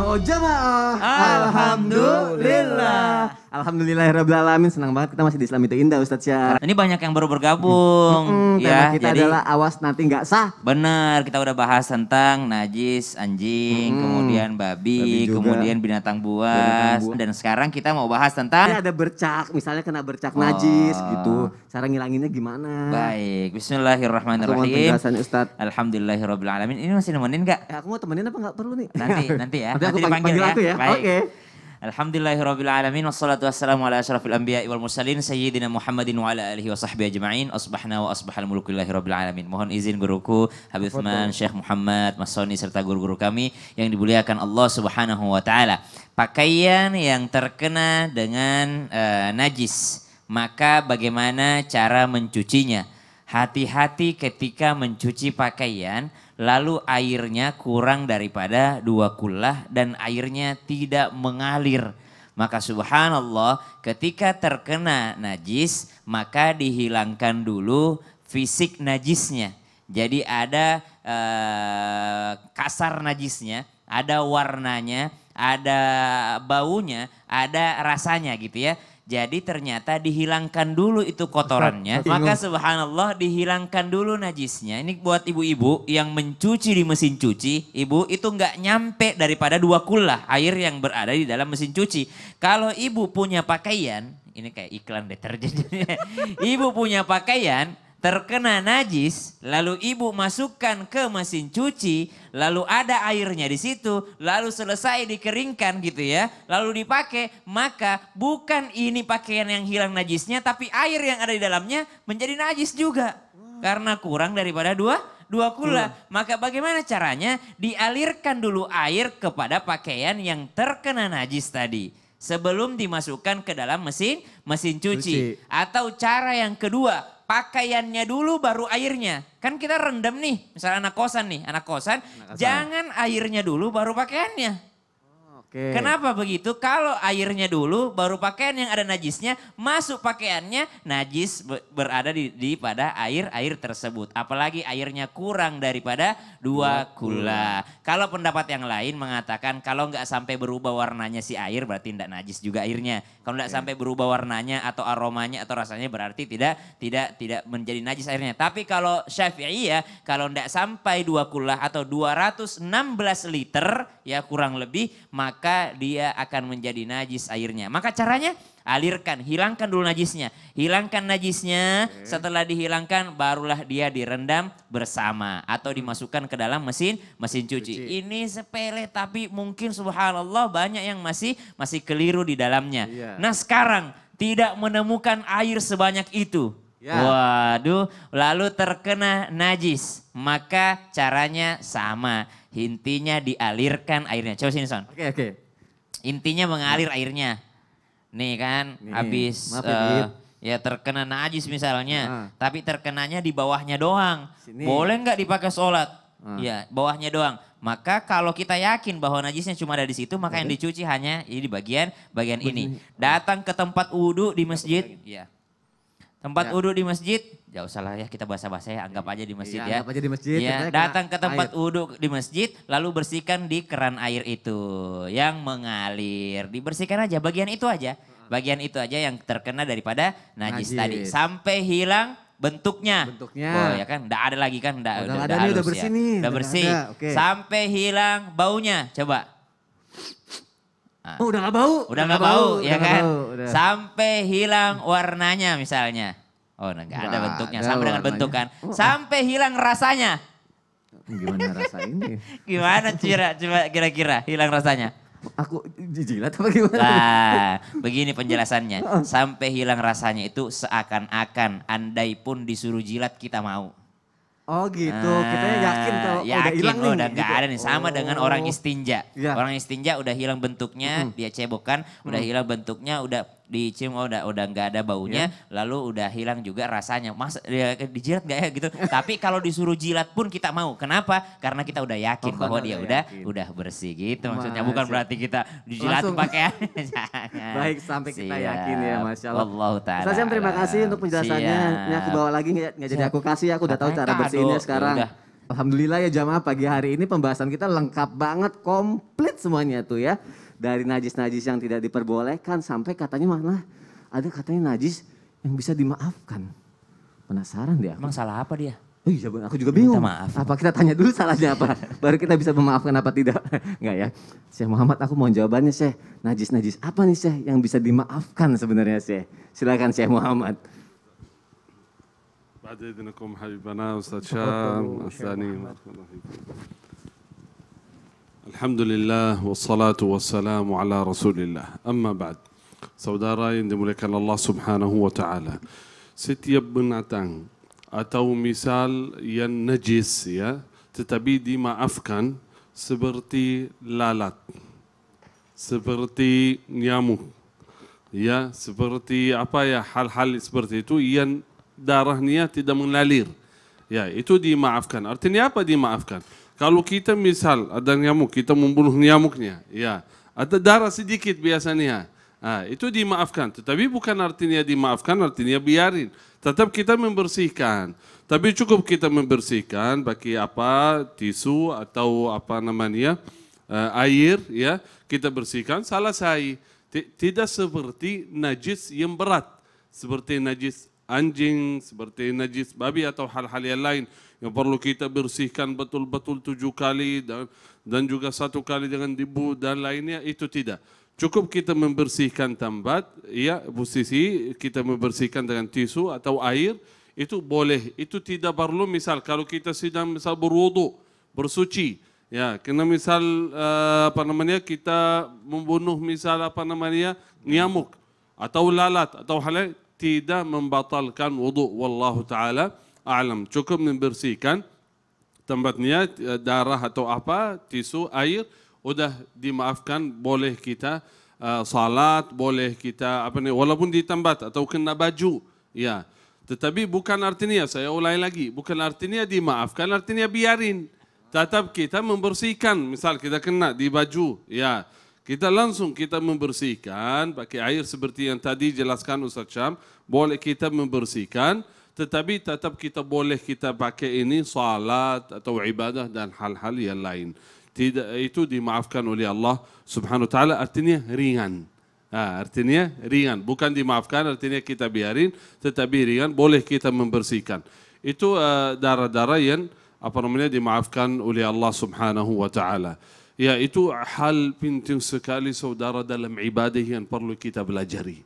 Oh jamaah. Alhamdulillah. Alhamdulillahirrabbilalamin. Senang banget kita masih di Islam itu Indah Ustadz Syah. Ini banyak yang baru bergabung. Tema kita jadi adalah awas nanti nggak sah. benar, kita udah bahas tentang najis, anjing, kemudian Babi babi, juga. kemudian binatang buas. Dan sekarang kita mau bahas tentang Ini ada bercak, misalnya kena bercak najis gitu. Cara ngilanginnya gimana? baik. Aku mohon Bismillahirrahmanirrahim. penjelasannya Ustadz. Alhamdulillahirrabbilalamin. Ini masih nemenin nggak? Aku mau temenin apa nggak perlu nih? Nanti ya. Nanti aku dipanggil panggil aku ya. Baik. Oke. Alhamdulillahirrabbilalamin. Wassalatu wassalamu ala asyrafil anbiya wal mursalin sayyidina Muhammadin wa ala alihi wa sahbihi ajma'in. Asbahna wa asbahal mulku lillahi rabbil alamin. Mohon izin guruku Habib Utsman, Syekh Muhammad, Mas Soni serta guru-guru kami yang dimuliakan Allah Subhanahu wa taala. Pakaian yang terkena dengan najis, maka bagaimana cara mencucinya? Hati-hati ketika mencuci pakaian, lalu airnya kurang daripada 2 kullah dan airnya tidak mengalir. Maka subhanallah ketika terkena najis maka dihilangkan dulu fisik najisnya. Jadi ada kasar najisnya, ada warnanya, ada baunya, ada rasanya gitu ya. Jadi ternyata dihilangkan dulu itu kotorannya. Maka subhanallah dihilangkan dulu najisnya. Ini buat ibu-ibu yang mencuci di mesin cuci. Ibu itu nggak nyampe daripada 2 kullah air yang berada di dalam mesin cuci. Kalau ibu punya pakaian, ini kayak iklan deterjen. Ibu punya pakaian terkena najis, lalu ibu masukkan ke mesin cuci, lalu ada airnya di situ, lalu selesai dikeringkan gitu ya, lalu dipakai, maka bukan ini pakaian yang hilang najisnya, tapi air yang ada di dalamnya menjadi najis juga. Karena kurang daripada dua kullah. Maka bagaimana caranya? Dialirkan dulu air kepada pakaian yang terkena najis tadi. Sebelum dimasukkan ke dalam mesin cuci. Atau cara yang kedua, pakaiannya dulu baru airnya. Kan kita rendam nih, misalnya anak kosan, jangan airnya dulu baru pakaiannya. Oke. Kenapa begitu? Kalau airnya dulu baru pakaian yang ada najisnya, masuk pakaiannya, najis berada di pada air tersebut. Apalagi airnya kurang daripada 2 kullah. Kalau pendapat yang lain mengatakan kalau nggak sampai berubah warnanya si air berarti tidak najis juga airnya. Kalau nggak sampai berubah warnanya atau aromanya atau rasanya berarti tidak menjadi najis airnya. Tapi kalau Syafi'iyah kalau nggak sampai 2 kullah atau 216 liter ya kurang lebih, maka dia akan menjadi najis airnya. Maka caranya alirkan, hilangkan dulu najisnya. Hilangkan najisnya, setelah dihilangkan barulah dia direndam bersama. Atau dimasukkan ke dalam mesin cuci. Ini sepele tapi mungkin subhanallah banyak yang masih keliru di dalamnya. Nah sekarang tidak menemukan air sebanyak itu. Waduh, lalu terkena najis. Maka caranya sama. Intinya dialirkan airnya. Coba sini Son. Oke. Intinya mengalir airnya. Nih kan habis ya terkena najis misalnya. Tapi terkenanya di bawahnya doang. Sini. Boleh nggak dipakai sholat? Ya bawahnya doang. Maka kalau kita yakin bahwa najisnya cuma ada di situ, maka yang dicuci hanya ini di bagian ini. Datang ke tempat wudhu di masjid. Ya. Tempat wudhu di masjid, jauh salah ya kita bahasa-bahasa ya, anggap aja di masjid ya. Anggap aja di masjid. Ya, datang ke tempat wudhu di masjid, lalu bersihkan di keran air itu yang mengalir. Dibersihkan aja, bagian itu aja yang terkena daripada najis tadi. Sampai hilang bentuknya. Oh ya kan, enggak ada lagi kan, udah halus udah bersih ya. nih. Udah bersih. Sampai hilang baunya, coba. Udah gak bau. Udah gak bau, ya kan? Udah. Sampai hilang warnanya misalnya. Oh enggak ada bentuknya, sama dengan bentuk kan. Sampai hilang rasanya. Gimana rasa ini? Gimana kira-kira hilang rasanya? Aku jilat apa gimana? Nah, begini penjelasannya. Sampai hilang rasanya itu seakan-akan andai pun disuruh jilat kita mau. Oh gitu, kita yakin kalau udah hilang nih. Udah gak gitu. ada nih, sama dengan orang istinja. Ya. Orang istinja udah hilang bentuknya, dia cebokkan, udah hilang bentuknya, udah dicium udah nggak ada baunya, lalu udah hilang juga rasanya. Mas dijilat nggak ya gitu? Tapi kalau disuruh jilat pun kita mau. Kenapa? Karena kita udah yakin bahwa dia udah bersih gitu. Maksudnya bukan berarti kita dijilat pakaian. Baik, sampai kita yakin ya, Masya Allah. Allah Ta'ala. Ustaz Syam, terima kasih untuk penjelasannya. Ini aku bawa lagi nggak jadi aku kasih, aku udah tahu cara bersihinnya sekarang. Alhamdulillah ya jamaah, pagi hari ini pembahasan kita lengkap banget, komplit semuanya tuh ya. Dari najis-najis yang tidak diperbolehkan sampai katanya malah ada katanya najis yang bisa dimaafkan. Penasaran deh aku. Emang salah apa dia? Oh iya, aku juga bingung. Minta maaf. Apa kita tanya dulu salahnya apa? Baru kita bisa memaafkan apa tidak. Enggak ya. Syekh Muhammad, aku mau jawabannya Syekh. Najis-najis apa nih Syekh yang bisa dimaafkan sebenarnya Syekh? Silakan Syekh Muhammad. بعد إذنكم حبيبنا أستاذ شام الثاني. الحمد لله والصلاة والسلام على رسول الله. أما بعد, saudara yang dimuliakan Allah Subhanahu wa taala. Setiap binatang atau misal yang najis ya, tetapi dimaafkan seperti lalat, seperti nyamuk, ya, seperti apa ya, hal-hal seperti itu yang darahnya tidak mengalir. Ya, itu dimaafkan. Artinya apa dimaafkan? Kalau kita misal ada nyamuk, kita membunuh nyamuknya, ya, ada darah sedikit biasanya. Itu dimaafkan. Tetapi bukan artinya dimaafkan, artinya biarin. Tetap kita membersihkan. Tapi cukup kita membersihkan pakai apa, tisu atau apa namanya, air, ya, kita bersihkan, selesai. Tidak seperti najis yang berat, seperti najis anjing, seperti najis babi atau hal-hal yang lain yang perlu kita bersihkan betul-betul 7 kali dan juga 1 kali dengan debu dan lainnya, itu tidak. Cukup kita membersihkan tempat, ya, posisi kita membersihkan dengan tisu atau air, itu boleh. Itu tidak perlu misal kalau kita sedang misal berwudu, bersuci, ya, kena misal apa namanya, kita membunuh misal apa namanya, nyamuk atau lalat atau hal lain, tidak membatalkan wudu. Wallahu taala a'lam. Cukup membersihkan tempatnya, darah atau apa, tisu, air, udah dimaafkan. Boleh kita salat, boleh kita apa nih, walaupun di tempat atau kena baju, ya. Tetapi bukan artinya, saya ulangi lagi, bukan artinya dimaafkan, artinya biarin. Tetap kita membersihkan. Misal kita kena di baju, ya, kita langsung kita membersihkan pakai air seperti yang tadi jelaskan Ustaz Syam. Boleh kita membersihkan, tetapi tetap kita boleh kita pakai ini salat atau ibadah dan hal-hal yang lain. Tidak, itu dimaafkan oleh Allah Subhanahu wa taala, artinya ringan. Artinya ringan, bukan dimaafkan artinya kita biarin, tetapi ringan, boleh kita membersihkan. Itu darah-darah yang apa namanya dimaafkan oleh Allah Subhanahu wa taala. Ya, itu hal penting sekali saudara dalam ibadah yang perlu kita pelajari.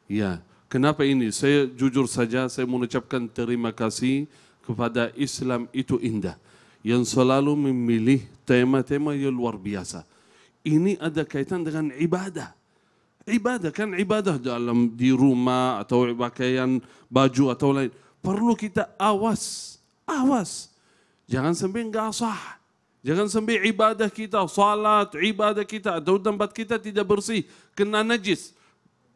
Ya, kenapa ini? Saya jujur saja, saya mengucapkan terima kasih kepada Islam itu indah, yang selalu memilih tema-tema yang luar biasa. Ini ada kaitan dengan ibadah. Ibadah kan ibadah dalam di rumah atau pakaian baju atau lain. Perlu kita awas. Jangan sampai enggak sah. Jangan sampai ibadah kita, salat, ibadah kita atau tempat kita tidak bersih, kena najis.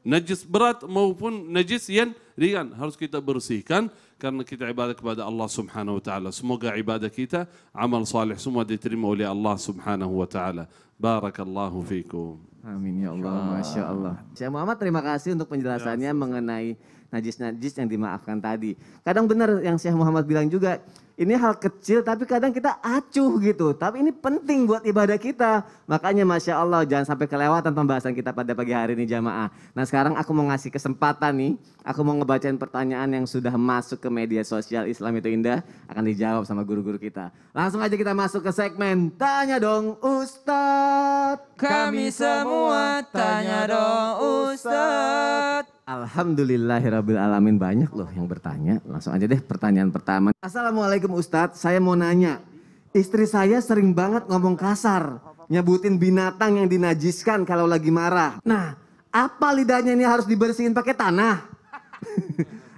Najis berat maupun najis yang ringan harus kita bersihkan karena kita ibadah kepada Allah Subhanahu wa taala. Semoga ibadah kita, amal saleh semua diterima oleh Allah Subhanahu wa taala. Barakallahu fikum. Amin ya Allah, Masya Allah. Syekh Muhammad, terima kasih untuk penjelasannya mengenai najis-najis yang dimaafkan tadi. Kadang benar yang Syekh Muhammad bilang juga, ini hal kecil tapi kadang kita acuh gitu. Tapi ini penting buat ibadah kita. Makanya Masya Allah jangan sampai kelewatan pembahasan kita pada pagi hari ini jamaah. Nah sekarang aku mau ngasih kesempatan nih. Aku mau ngebacain pertanyaan yang sudah masuk ke media sosial Islam itu Indah. Akan dijawab sama guru-guru kita. Langsung aja kita masuk ke segmen Tanya Dong Ustadz. Kami semua tanya dong Ustadz. Alhamdulillahirrabbilalamin, banyak loh yang bertanya. Langsung aja deh pertanyaan pertama. Assalamualaikum Ustadz, saya mau nanya. Istri saya sering banget ngomong kasar. Nyebutin binatang yang dinajiskan kalau lagi marah. Nah, apa lidahnya ini harus dibersihin pakai tanah?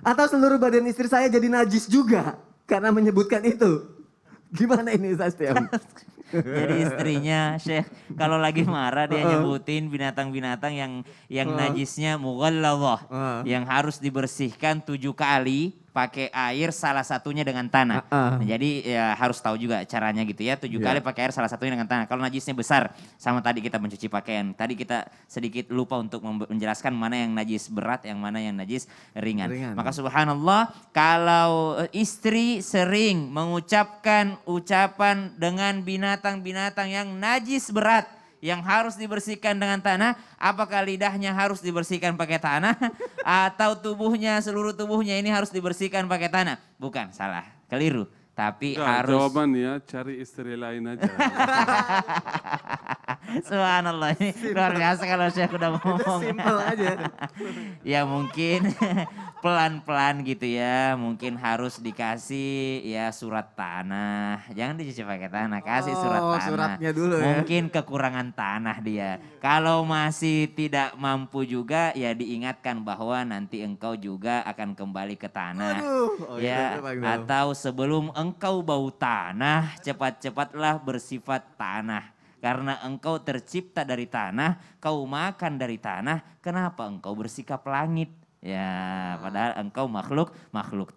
Atau seluruh badan istri saya jadi najis juga karena menyebutkan itu? Gimana ini Ustadz Tiam? Jadi istrinya Syekh kalau lagi marah dia nyebutin binatang-binatang yang najisnya mughalladhah, yang harus dibersihkan 7 kali pakai air, salah satunya dengan tanah. Nah, jadi ya harus tahu juga caranya gitu ya. 7 kali pakai air, salah satunya dengan tanah. Kalau najisnya besar, sama tadi kita mencuci pakaian. Tadi kita sedikit lupa untuk menjelaskan mana yang najis berat, yang mana yang najis ringan. Maka subhanallah, kalau istri sering mengucapkan ucapan dengan binatang-binatang yang najis berat, yang harus dibersihkan dengan tanah, apakah lidahnya harus dibersihkan pakai tanah atau tubuhnya, seluruh tubuhnya ini harus dibersihkan pakai tanah? Bukan, salah, keliru. Tapi harus. Jawabannya cari istri lain aja. Subhanallah, ini luar biasa kalau Syekh udah ngomong. Simpel aja. Ya mungkin pelan-pelan gitu ya, mungkin harus dikasih ya surat tanah. Jangan dicuci pakai tanah, kasih surat tanah. Suratnya dulu ya. Mungkin kekurangan tanah dia. Kalau masih tidak mampu juga ya diingatkan bahwa nanti engkau juga akan kembali ke tanah. Ya, atau sebelum engkau bau tanah, cepat-cepatlah bersifat tanah. Karena engkau tercipta dari tanah, kau makan dari tanah, kenapa engkau bersikap langit? Ya, padahal engkau makhluk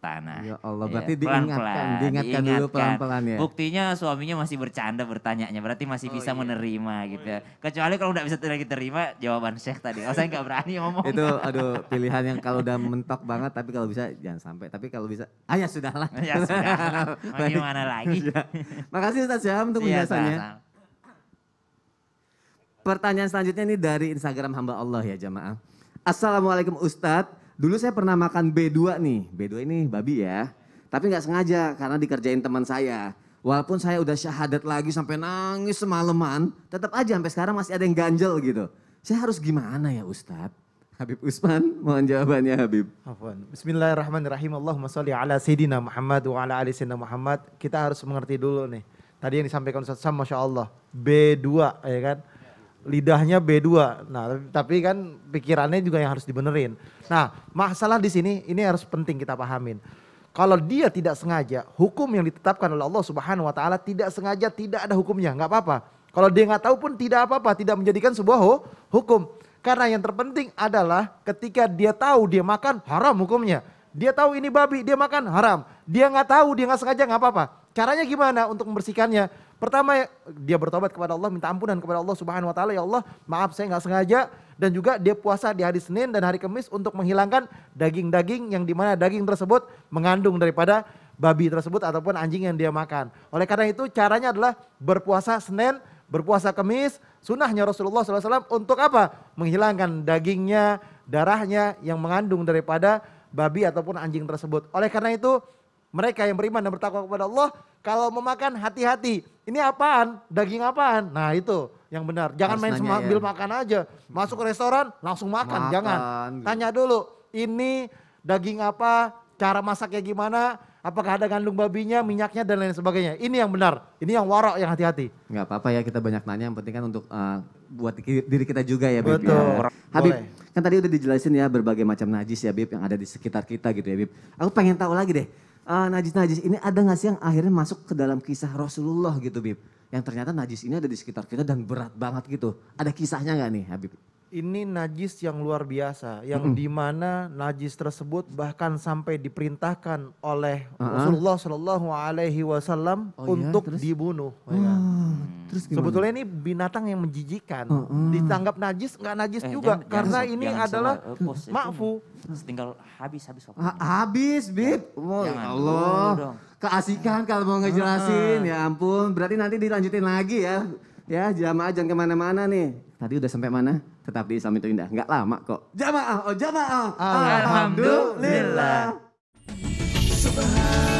tanah. Ya Allah, Ya, berarti pelan-pelan, diingatkan dulu pelan-pelan ya. Buktinya suaminya masih bercanda bertanyanya, berarti masih bisa menerima gitu ya. Kecuali kalau nggak bisa lagi terima jawaban Syekh tadi. Oh, saya nggak berani ngomong. Itu aduh pilihan yang kalau udah mentok banget, tapi kalau bisa jangan sampai. Tapi kalau bisa, ya sudahlah. Ya sudah, mau gimana lagi. Makasih Ustaz Syaham untuk Iya, penjelasannya. sama-sama. Pertanyaan selanjutnya ini dari Instagram hamba Allah ya jamaah. Assalamualaikum Ustadz, dulu saya pernah makan B2 nih. B2 ini babi ya. Tapi gak sengaja karena dikerjain teman saya. Walaupun saya udah syahadat lagi sampai nangis semalaman, tetap aja sampai sekarang masih ada yang ganjel gitu. Saya harus gimana ya Ustadz? Habib Usman, mohon jawabannya Habib. Afwan. Bismillahirrahmanirrahim. Allahumma sholli ala Sayyidina Muhammad wa ala ali Sayyidina Muhammad. Kita harus mengerti dulu nih. Tadi yang disampaikan Ustaz Sam, Masya Allah. B2 ya kan. Lidahnya B2. Nah, tapi kan pikirannya juga yang harus dibenerin. Nah, masalah di sini ini harus penting kita pahamin. Kalau dia tidak sengaja, hukum yang ditetapkan oleh Allah Subhanahu wa taala tidak sengaja, tidak ada hukumnya, nggak apa-apa. Kalau dia nggak tahu pun tidak apa-apa, tidak menjadikan sebuah hukum. Karena yang terpenting adalah ketika dia tahu dia makan, haram hukumnya. Dia tahu ini babi, dia makan, haram. Dia nggak tahu, dia nggak sengaja, nggak apa-apa. Caranya gimana untuk membersihkannya? Pertama, dia bertobat kepada Allah, minta ampunan kepada Allah Subhanahu wa taala, ya Allah, maaf saya nggak sengaja, dan juga dia puasa di hari Senin dan hari Kamis untuk menghilangkan daging-daging yang dimana daging tersebut mengandung daripada babi tersebut ataupun anjing yang dia makan. Oleh karena itu caranya adalah berpuasa Senin, berpuasa Kamis, sunnahnya Rasulullah SAW untuk apa? Menghilangkan dagingnya, darahnya yang mengandung daripada babi ataupun anjing tersebut. Oleh karena itu mereka yang beriman dan bertakwa kepada Allah, kalau memakan hati-hati. Ini apaan? Daging apaan? Nah itu yang benar. Jangan main sambil makan aja. Masuk ke restoran langsung makan. Jangan. Gitu. Tanya dulu, ini daging apa? Cara masaknya gimana? Apakah ada kandung babinya, minyaknya dan lain sebagainya. Ini yang benar. Ini yang warok, yang hati-hati. Nggak apa-apa ya kita banyak nanya. Yang penting kan untuk buat diri kita juga ya Bib. Betul. Ya. Habib, Boleh. kan tadi udah dijelasin ya berbagai macam najis ya Bib yang ada di sekitar kita gitu ya Bib. Aku pengen tahu lagi deh. Najis-najis ini ada gak sih yang akhirnya masuk ke dalam kisah Rasulullah gitu Bib. Yang ternyata najis ini ada di sekitar kita dan berat banget gitu. Ada kisahnya gak nih Habib? Ini najis yang luar biasa, yang dimana najis tersebut bahkan sampai diperintahkan oleh Rasulullah Shallallahu Alaihi Wasallam untuk dibunuh. Ya. Terus gimana? Sebetulnya ini binatang yang menjijikan, ditanggap najis nggak najis juga, karena ini adalah ma'fu. Tinggal habis waktu. Habis Bib. Oh, ya Jangan Allah. dulu dong. Keasikan kalau mau ngejelasin. Ya ampun, berarti nanti dilanjutin lagi ya. Ya jamaah jangan kemana-mana nih. Tadi udah sampai mana? Tetap di Islam itu indah. Nggak lama kok. Jamaah, oh jamaah. Alhamdulillah. Subhanallah.